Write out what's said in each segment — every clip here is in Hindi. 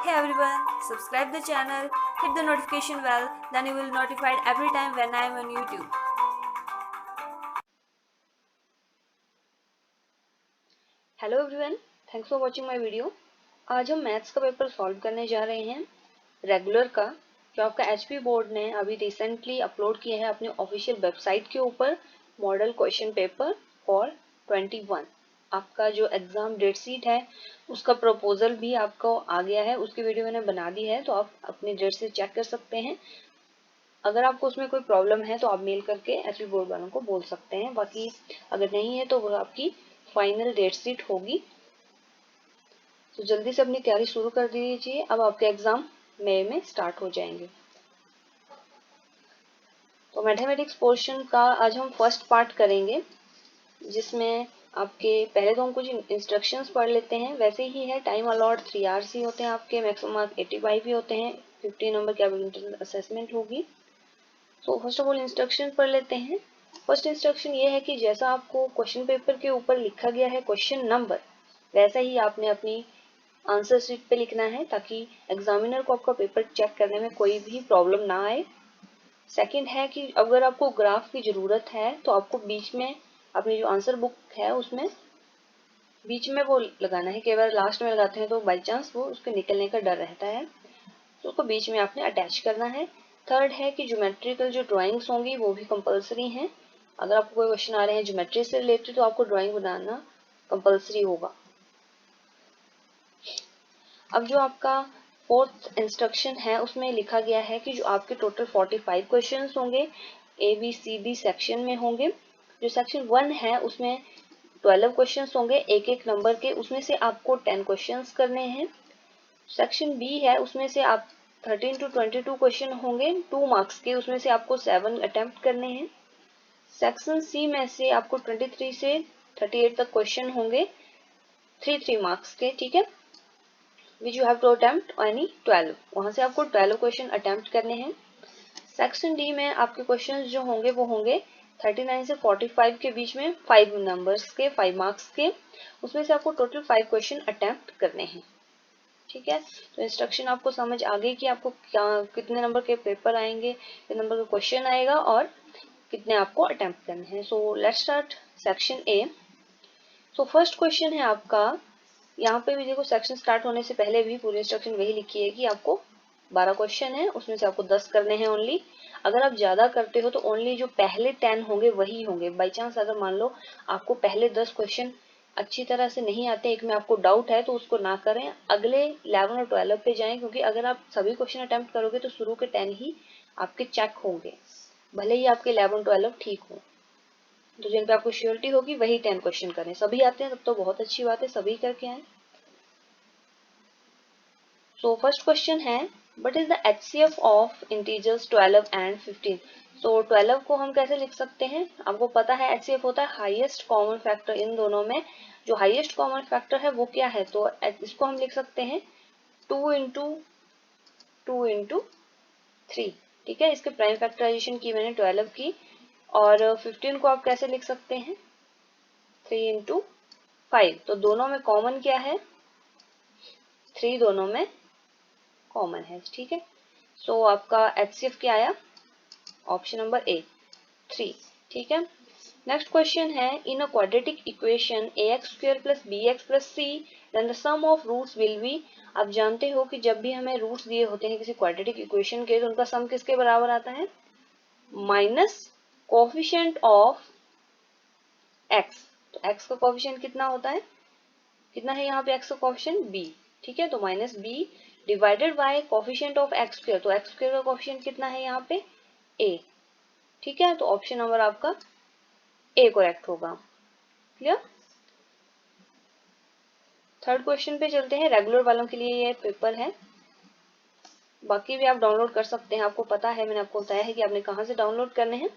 Hey everyone, subscribe the channel, hit the notification bell, then you will notified every time when I am on YouTube. Hello everyone, thanks for watching my video. आज हम मैथ्स का पेपर सॉल्व करने जा रहे हैं रेगुलर का, जो आपका एचपी बोर्ड ने अभी रिसेंटली अपलोड किया है अपने ऑफिशियल वेबसाइट के ऊपर। मॉडल क्वेश्चन पेपर फॉर 21 आपका जो एग्जाम डेट शीट है उसका प्रपोजल भी आपको आ गया है, उसकी वीडियो मैंने बना दी है, तो आप अपनी डेट से चेक कर सकते हैं। अगर आपको उसमें कोई प्रॉब्लम है तो आप मेल करके एचपी बोर्ड वालों को बोल सकते हैं, बाकी अगर नहीं है तो वो आपकी फाइनल डेट शीट होगी। तो जल्दी से अपनी तैयारी शुरू कर दीजिए, अब आपके एग्जाम मई में स्टार्ट हो जाएंगे। तो मैथमेटिक्स पोर्शन का आज हम फर्स्ट पार्ट करेंगे, जिसमें आपके पहले तो हम कुछ इंस्ट्रक्शंस पढ़ लेते हैं। वैसे ही है, टाइम अलॉट 3 आवर्स ही होते हैं आपके, मैक्सिमम मार्क 85 ही होते हैं, 15 नंबर की आपकी इंटरनल असेसमेंट होगी। तो फर्स्ट ऑफ ऑल इंस्ट्रक्शन पढ़ लेते हैं। फर्स्ट इंस्ट्रक्शन ये है कि जैसा आपको क्वेश्चन पेपर के ऊपर लिखा गया है क्वेश्चन नंबर, वैसा ही आपने अपनी आंसर शीट पे लिखना है, ताकि एग्जामिनर को आपका पेपर चेक करने में कोई भी प्रॉब्लम ना आए। सेकंड है कि अगर आपको ग्राफ की जरूरत है तो आपको बीच में अपनी जो आंसर बुक है उसमें बीच में वो लगाना है। कई बार लास्ट में लगाते हैं तो बाई चांस वो उसके निकलने का डर रहता है, तो उसको बीच में आपने अटैच करना है। थर्ड है कि ज्योमेट्रिकल जो ड्राइंग्स होंगी वो भी कंपलसरी हैं। अगर आपको कोई क्वेश्चन आ रहे हैं ज्योमेट्री से रिलेटेड तो आपको ड्राइंग बनाना कंपलसरी होगा। अब जो आपका फोर्थ इंस्ट्रक्शन है उसमें लिखा गया है कि जो आपके टोटल 45 क्वेश्चंस होंगे, ABCD सेक्शन में होंगे। जो सेक्शन 1 है उसमें 12 क्वेश्चंस होंगे एक एक नंबर के, उसमें से आपको 10 क्वेश्चंस करने हैं। सेक्शन B है उसमें से आप 13 to 22 क्वेश्चन होंगे 2 मार्क्स के, उसमें से आपको 7 अटेम्प्ट करने हैं। सेक्शन C में से आपको 23 से 38 तक क्वेश्चन होंगे 3 मार्क्स के, ठीक है, which you have to attempt any 12, वहां से आपको 12 क्वेश्चन अटेम्प्ट करने हैं। सेक्शन डी में आपके क्वेश्चंस जो होंगे वो होंगे 39 से 45 के बीच में 5 नंबर्स के 5 मार्क्स के, उसमें से आपको टोटल 5 क्वेश्चन अटेम्प्ट करने हैं। ठीक है, तो इंस्ट्रक्शन आपको समझ आ गई कि आपको क्या कितने नंबर के पेपर आएंगे, कितने नंबर का क्वेश्चन आएगा और कितने आपको अटेम्प्ट करने हैं। So let's start section A. So first question है आपका, यहाँ पे भी देखो सेक्शन स्टार्ट होने से पहले भी पूरी इंस्ट्रक्शन वही लिखी है कि आपको 12 क्वेश्चन है, उसमें से आपको 10 करने हैं ओनली। अगर आप ज्यादा करते हो तो ओनली जो पहले 10 होंगे वही होंगे। बाई चांस अगर मान लो आपको पहले 10 क्वेश्चन अच्छी तरह से नहीं आते, एक में आपको डाउट है, तो उसको ना करें, अगले 11 और 12 पे जाएं, क्योंकि अगर आप सभी क्वेश्चन अटेम्प्ट करोगे तो शुरू के 10 ही आपके चेक होंगे, भले ही आपके 11 12 ठीक हो। तो जिन पे आपको श्योरिटी होगी वही 10 क्वेश्चन करें। सभी आते हैं तब तो बहुत अच्छी बात है, सभी करके आए। So first question है, what is the HCF of integers 12 and 15? So 12 को हम कैसे लिख सकते हैं, आपको पता है HCF होता है हाईएस्ट कॉमन फैक्टर। इन दोनों में जो हाईएस्ट कॉमन फैक्टर है वो क्या है, तो इसको हम लिख सकते हैं 2 इंटू 2 इंटू 3। ठीक है, इसके प्राइम फैक्टराइजेशन की मैंने 12 की, और 15 को आप कैसे लिख सकते हैं 3 इंटू 5। तो दोनों में कॉमन क्या है, 3 दोनों में कॉमन है। ठीक है, सो आपका HCF क्या आया, ऑप्शन नंबर ए 3। ठीक है, नेक्स्ट क्वेश्चन है, in a quadratic equation ax² plus bx plus c then the sum of roots will be. आप जानते हो कि जब भी हमें रूट्स दिए होते हैं किसी क्वाड्रेटिक इक्वेशन के तो उनका सम किसके बराबर आता है, माइनस कोफिशिएंट ऑफ x। तो x का कोफिशिएंट कितना होता है, कितना है यहाँ पे x का कोफिशिएंट b। ठीक है, तो minus b divided by coefficient of x², तो x² का कोफिशिएंट कितना है यहाँ पे a। ठीक है, तो ऑप्शन नंबर आपका ए करेक्ट होगा। क्लियर। थर्ड क्वेश्चन पे चलते हैं, रेगुलर वालों के लिए ये पेपर है, बाकी भी आप डाउनलोड कर सकते हैं, आपको पता है, मैंने आपको बताया है कि आपने कहाँ से डाउनलोड करने हैं।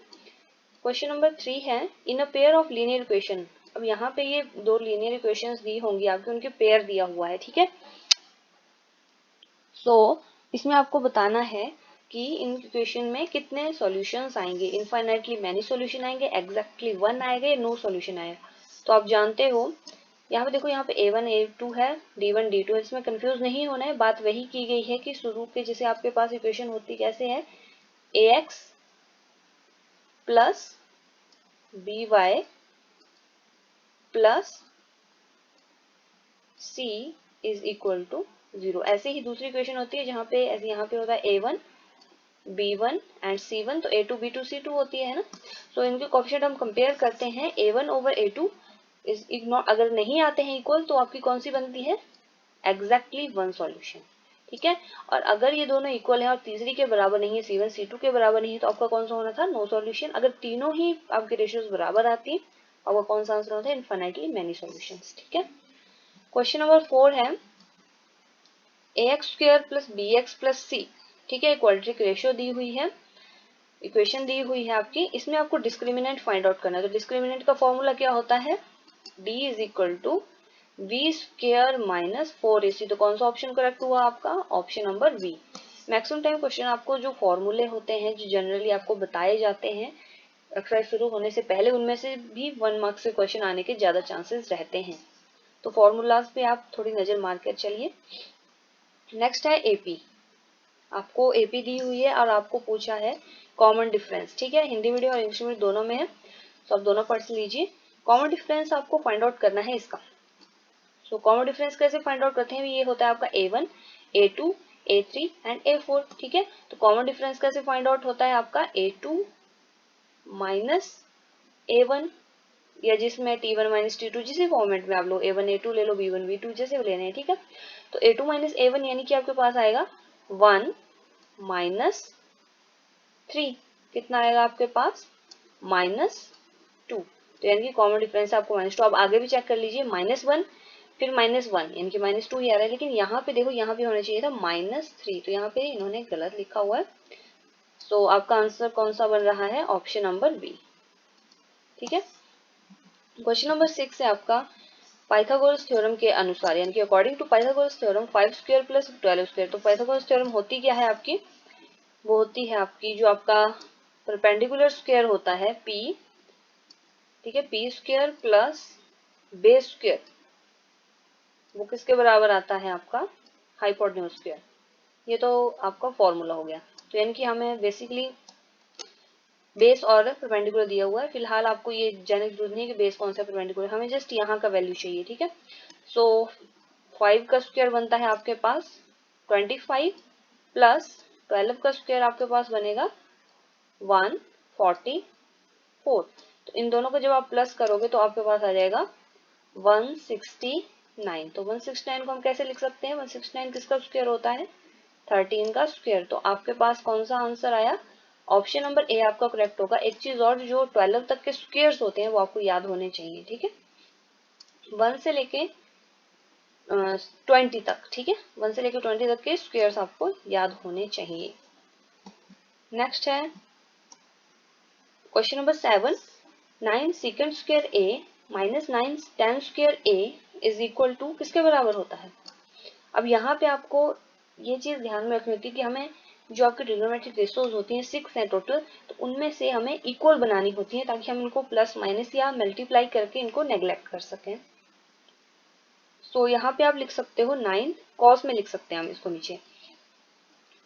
क्वेश्चन नंबर 3 है, in a pair of linear equation. अब यहाँ पे ये 2 लीनियर इक्वेशंस दी होंगी आपके, उनके पेयर दिया हुआ है। ठीक है, सो इसमें आपको बताना है कि इन इक्वेशन में कितने सॉल्यूशंस आएंगे, इनफाइनाइटली मैनी सॉल्यूशन आएंगे, एग्जैक्टली 1 आएगा या नो सॉल्यूशन आएगा। तो आप जानते हो यहाँ पे देखो, यहाँ पे A1 A2 है, D1 D2 है, इसमें कंफ्यूज नहीं होना है। बात वही की गई है कि शुरू के जैसे आपके पास इक्वेशन होती कैसे है, AX plus BY plus C is equal to 0। ऐसे ही दूसरी इक्वेशन होती है जहाँ पे ऐसे यहाँ पे होता है A1 B1 एंड C1, तो A2 B2 C2 होती है ना। तो इनके कोएफिशिएंट हम कंपेयर करते हैं, A1 over A2 is ignore, अगर नहीं आते हैं इक्वल तो आपकी कौन सी बनती है, एग्जैक्टली वन सॉल्यूशन, ठीक है। और अगर ये दोनों इक्वल है और तीसरी के बराबर नहीं है, C1 C2 के बराबर नहीं है, तो आपका कौन सा होना था, नो सॉल्यूशन। अगर तीनों ही आपके रेशियोज बराबर आती है, आपका कौन सा आंसर होता है, इनफाइनाइटली मेनी सॉल्यूशंस, ठीक है। क्वेश्चन नंबर 4 है ax² plus bx plus c, ठीक है, क्वाड्रेटिक रेशियो दी हुई है, इक्वेशन दी हुई है आपकी। इसमें आपको डिस्क्रिमिनेंट फाइंड आउट करना है। तो डिस्क्रिमिनेंट का फॉर्मूला क्या होता है, d is equal to v² minus 4ac। तो कौन सा ऑप्शन करेक्ट हुआ आपका, option number B. Maximum time question आपको जो फॉर्मूले होते हैं, जो जनरली आपको बताए जाते हैं एक्सरसाइज शुरू होने से पहले, उनमें से भी 1 मार्क्स के क्वेश्चन आने के ज्यादा चांसेस रहते हैं। तो फॉर्मूलाज पे आप थोड़ी नजर मार कर चलिए। नेक्स्ट है एपी, आपको एपी दी हुई है और आपको पूछा है कॉमन डिफरेंस, ठीक है, हिंदी मीडियम और इंग्लिश मीडियम दोनों में है, तो आप दोनों पढ़ लीजिए। कॉमन डिफरेंस आपको फाइंड आउट करना है इसका। सो कॉमन डिफरेंस कैसे फाइंड आउट करते हैं, ये होता है आपका A1 A2 A3 and A4, ठीक है। तो कॉमन डिफरेंस कैसे फाइंड आउट होता है आपका, A2 माइनस A1, या जिसमें T1 माइनस T2, जिस फॉर्मेट में आप लो, A1 A2 ले लो, B1 B2 जैसे लेने हैं, ठीक है। तो A2 माइनस A1 यानी कि आपके पास आएगा 1 माइनस 3, कितना आएगा आपके पास, -2। तो यानी कि कॉमन डिफरेंस आपको -2। आप आगे भी चेक कर लीजिए, -1 फिर -1 यानी कि -2 ही आ रहा है, लेकिन यहाँ पे देखो, यहाँ पे होना चाहिए था -3, तो यहाँ पे इन्होंने गलत लिखा हुआ है। तो आपका आंसर कौन सा बन रहा है, ऑप्शन नंबर बी, ठीक है। क्वेश्चन नंबर 6 है आपका, पाइथागोरस थ्योरम के अनुसार, यानी कि according to Pythagoras theorem 5² plus 12²। तो पाइथागोरस थ्योरम होती क्या है आपकी, वो होती है आपकी जो आपका परपेंडिकुलर स्क्वायर होता है P, ठीक है, P² प्लस बेस स्क्वायर, वो किसके बराबर आता है आपका, हाइपोटेन्यूज स्क्वायर। ये तो आपका फॉर्मूला हो गया। तो यानी कि हमें बेसिकली बेस और परपेंडिकुलर दिया हुआ है, फिलहाल आपको ये जानने की जरूरत नहीं है कि बेस कौन सा परपेंडिकुलर, हमें जस्ट यहाँ का वैल्यू चाहिए, ठीक है। सो 5 का स्क्वायर बनता है आपके पास 25 प्लस 12 का स्क्वायर आपके पास बनेगा 144। तो इन दोनों को जब आप प्लस करोगे तो आपके पास आ जाएगा 169। तो 169 को हम कैसे लिख सकते हैं, 169 किसका स्क्वायर होता है, 13 का स्क्वायर। तो आपके पास कौन सा आंसर आया, ऑप्शन नंबर ए आपका करेक्ट होगा। एक चीज और, जो 12 तक के स्क्वायर्स होते हैं वो आपको याद होने चाहिए, ठीक है, 1 से लेके 20 तक, ठीक है, 1 से लेके 20 तक के स्क्वायर्स आपको याद होने चाहिए। नेक्स्ट है question number 7, 9 sec square A minus 9 tan square A is equal to किसके बराबर होता है। अब यहाँ पे आपको ये चीज ध्यान में रखनी होती है कि हमें जो आपकी ट्रिग्नोमेट्रिक रेशियोज होती हैं 6 हैं टोटल, तो उनमें से हमें इक्वल बनानी होती है ताकि हम इनको प्लस माइनस या मल्टीप्लाई करके इनको नेग्लेक्ट कर सकें। सो यहाँ पे आप लिख सकते हो 9 कॉस में लिख सकते हैं हम इसको नीचे।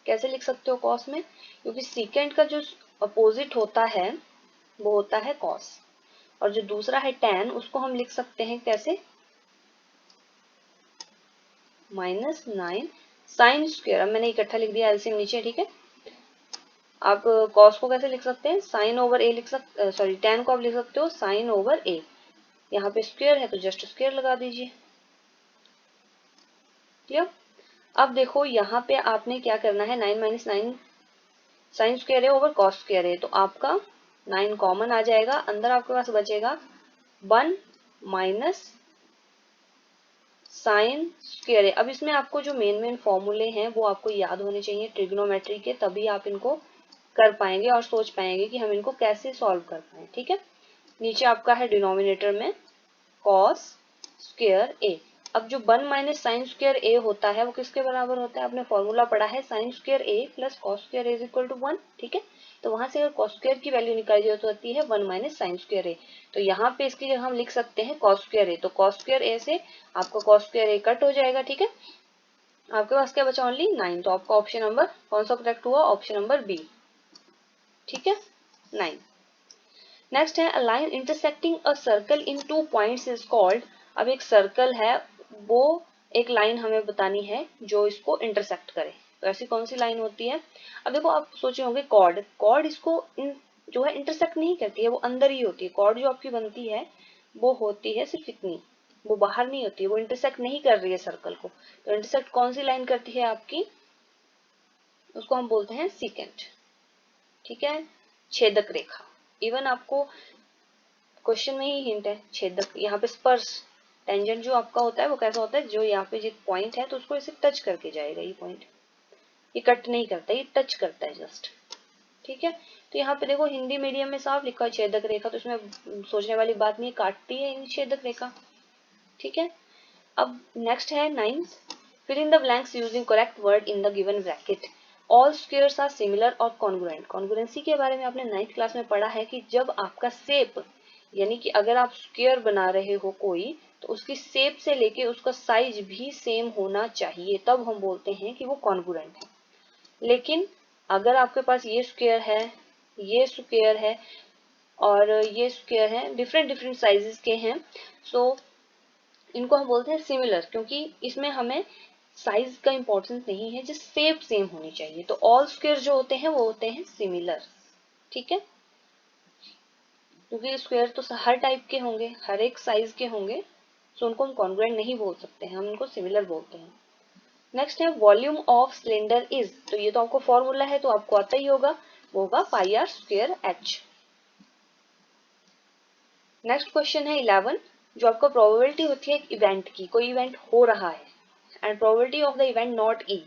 कैसे लिख सकते हो कॉस में, क्योंकि सीकेंड का जो अपोजिट होता है वो होता है कॉस, और जो दूसरा है tan उसको हम लिख सकते हैं कैसे, -9 साइन स्क्वायर। अब मैंने इकट्ठा लिख दिया एलसीएम नीचे, ठीक है। आप कॉस को कैसे लिख सकते हैं, साइन ओवर ए लिख सकते, सॉरी tan को आप लिख सकते हो साइन ओवर ए। यहाँ पे स्क्वायर है तो जस्ट स्क्वायर लगा दीजिए, क्लियर। अब देखो यहाँ पे आपने क्या करना है, 9 माइनस 9 साइन स्क्वायर है ओवर कॉस स्क्वायर है, तो आपका 9 कॉमन आ जाएगा, अंदर आपके पास बचेगा 1 माइनस साइन स्क्वायर है। अब इसमें आपको जो मेन फॉर्मूले हैं वो आपको याद होने चाहिए ट्रिग्नोमेट्री के, तभी आप इनको कर पाएंगे और सोच पाएंगे कि हम इनको कैसे सॉल्व कर पाए, ठीक है। नीचे आपका है डिनोमिनेटर में कॉस स्क्वायर ए, अब जो 1 माइनस साइन स्क्वायर ए होता है वो किसके बराबर होता है? आपने फॉर्मूला पढ़ा है sine square A plus cos square is equal to 1, ठीक है। तो वहां से अगर कॉस स्क्वायर की वैल्यू निकाली जाए तो आती है 1 माइनस साइन स्क्वायर ए। तो यहाँ पे इसकी जगह हम लिख सकते हैं कॉस स्क्वायर ए। तो कॉस स्क्वायर ए से आपका कॉस स्क्वायर ए कट हो जाएगा, ठीक है। आपके पास क्या बचा? ओनली 9। तो आपका ऑप्शन नंबर कौन सा करेक्ट हुआ? ऑप्शन नंबर बी, ठीक है, 9। नेक्स्ट है a line intersecting a circle in 2 points is called. अब एक सर्कल है, वो एक लाइन हमें बतानी है जो इसको इंटरसेक्ट करे। तो ऐसी कौन सी लाइन होती है? अब देखो आप सोचे होंगे कॉर्ड, कॉर्ड इसको जो है इंटरसेक्ट नहीं करती है, वो अंदर ही होती है। कॉर्ड जो आपकी बनती है वो होती है सिर्फ इतनी, वो बाहर नहीं होती है, वो इंटरसेक्ट नहीं कर रही है सर्कल को। तो इंटरसेक्ट कौन सी लाइन करती है आपकी? उसको हम बोलते हैं सीकेंट, ठीक है, छेदक रेखा। इवन आपको क्वेश्चन में ही हिंट है छेदक। यहाँ पे स्पर्श टेंजेंट जो आपका होता है वो कैसा होता है? जो यहाँ पे जिस पॉइंट है तो उसको ऐसे टच करके जाएगा। ये पॉइंट ये कट नहीं करता, ये टच करता है जस्ट, ठीक है। तो यहाँ पे देखो हिंदी मीडियम में साफ लिखा है छेदक रेखा, तो इसमें सोचने वाली बात नहीं, काटती है छेदक रेखा, ठीक है। अब नेक्स्ट है 9th, fill in the blanks using correct word in the given bracket. All squares are similar और congruent. Congruency के बारे में आपने 9th क्लास में पढ़ा है कि जब आपका शेप, यानी कि अगर आप स्क्वायर बना रहे हो कोई, तो उसकी शेप से लेके उसका साइज भी सेम होना चाहिए, तब हम बोलते हैं कि वो कॉन्ग्रुएंट है। लेकिन अगर आपके पास ये स्क्वायर है और ये स्क्वायर है, डिफरेंट डिफरेंट साइजेस के हैं, सो इनको हम बोलते हैं सिमिलर, क्योंकि इसमें हमें साइज का इंपॉर्टेंस नहीं है, जस्ट शेप सेम होनी चाहिए। तो ऑल स्क्वायर जो होते हैं वो होते हैं सिमिलर, ठीक है, क्योंकि स्क्वायर तो हर टाइप के होंगे, हर एक साइज के होंगे, तो उनको हम कॉन्ग्रुएंट नहीं बोल सकते हैं, हम उनको सिमिलर बोलते हैं। नेक्स्ट है वॉल्यूम ऑफ सिलेंडर इज। तो ये तो आपको फॉर्मूला है तो आपको आता ही होगा, वो होगा pi R square H. Next question है 11, जो आपका प्रोबेबिलिटी होती है एक इवेंट की, कोई इवेंट हो रहा है and probability of the event not E,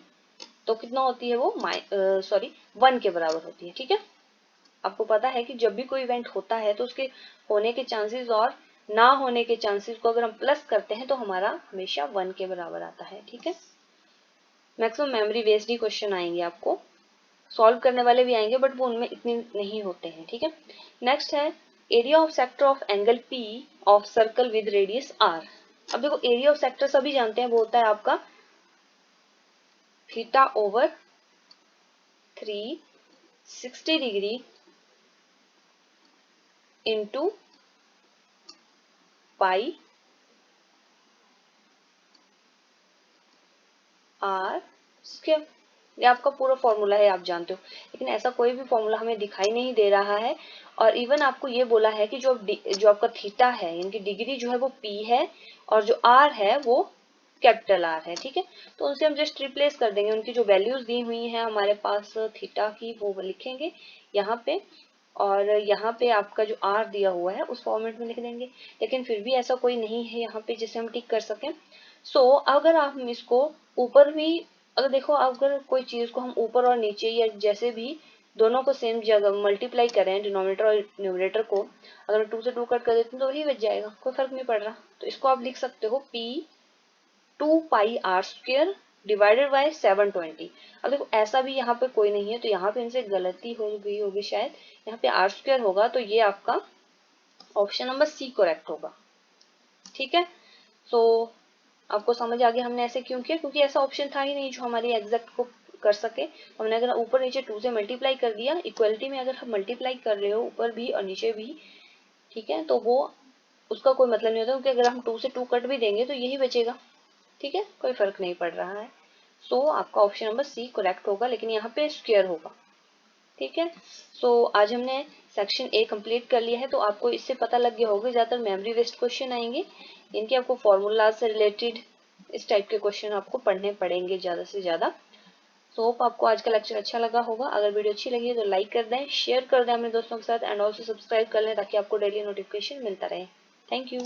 तो कितना होती है वो? 1 के बराबर होती है, ठीक है। आपको पता है कि जब भी कोई इवेंट होता है तो उसके होने के चांसेस और ना होने के चांसेस को अगर हम प्लस करते हैं तो हमारा हमेशा 1 के बराबर आता है, ठीक है। मैक्सिमम मेमोरी बेस्ड ही क्वेश्चन आएंगे, आपको सॉल्व करने वाले भी आएंगे बट वो उनमें इतने नहीं होते हैं, ठीक है। नेक्स्ट है area of sector of angle P of circle with radius R. अब देखो एरिया ऑफ सेक्टर सभी जानते हैं, वो होता है आपका theta over 360 degree into pi R square. ये आपका पूरा फॉर्मूला है, आप जानते हो, लेकिन ऐसा कोई भी फॉर्मूला हमें दिखाई नहीं दे रहा है। और इवन आपको ये बोला है कि जो आपका थीटा है, यानी कि डिग्री जो है वो पी है और जो आर है वो कैपिटल आर है, ठीक है। तो उनसे हम जस्ट रिप्लेस कर देंगे, उनकी जो वैल्यूज दी हुई है हमारे पास थीटा की वो लिखेंगे यहाँ पे, और यहाँ पे आपका जो आर दिया हुआ है उस फॉर्मेट में लिख देंगे। लेकिन फिर भी ऐसा कोई नहीं है यहाँ पे जिसे हम टिक कर सकें। सो अगर आप इसको ऊपर भी, अगर देखो अगर कोई चीज को हम ऊपर और नीचे या जैसे भी दोनों को सेम जगह मल्टीप्लाई करें, डिनोमिनेटर और न्यूमरेटर को, अगर 2 से 2 कट कर देते हैं तो वही बच जाएगा, कोई फर्क नहीं पड़ रहा। तो इसको आप लिख सकते हो P 2 pi R square divided by 720। अब देखो ऐसा भी यहाँ पे कोई नहीं है, तो यहाँ पे इनसे गलती हो गई होगी शायद, यहाँ पे आर स्क्वायर होगा, तो ये आपका ऑप्शन नंबर सी करेक्ट होगा, ठीक है। सो आपको समझ आ गया हमने ऐसे क्यों किया, क्योंकि ऐसा ऑप्शन था ही नहीं जो हमारी एग्जैक्ट को कर सके। हमने अगर ऊपर नीचे 2 से मल्टीप्लाई कर दिया, इक्वलिटी में अगर हम मल्टीप्लाई कर रहे हो ऊपर भी और नीचे भी, ठीक है, तो वो उसका कोई मतलब नहीं होता, क्योंकि अगर हम 2 से 2 कट भी देंगे तो यही बचेगा, ठीक है, कोई फर्क नहीं पड़ रहा है। सो आपका ऑप्शन नंबर सी करेक्ट होगा, लेकिन यहाँ पे स्क्वायर होगा, ठीक है। सो आज हमने सेक्शन ए कंप्लीट कर लिया है, तो आपको इससे पता लग गया होगा ज्यादातर मेमोरी बेस्ड क्वेश्चन आएंगे, इनके आपको फॉर्मूला से रिलेटेड इस टाइप के क्वेश्चन आपको पढ़ने पड़ेंगे ज्यादा से ज्यादा। सो होप आपको आज का लेक्चर अच्छा लगा होगा। अगर वीडियो अच्छी लगी है तो लाइक कर दें, शेयर कर दें अपने दोस्तों के साथ, एंड ऑल्सो सब्सक्राइब कर लें ताकि आपको डेली नोटिफिकेशन मिलता रहे। Thank you.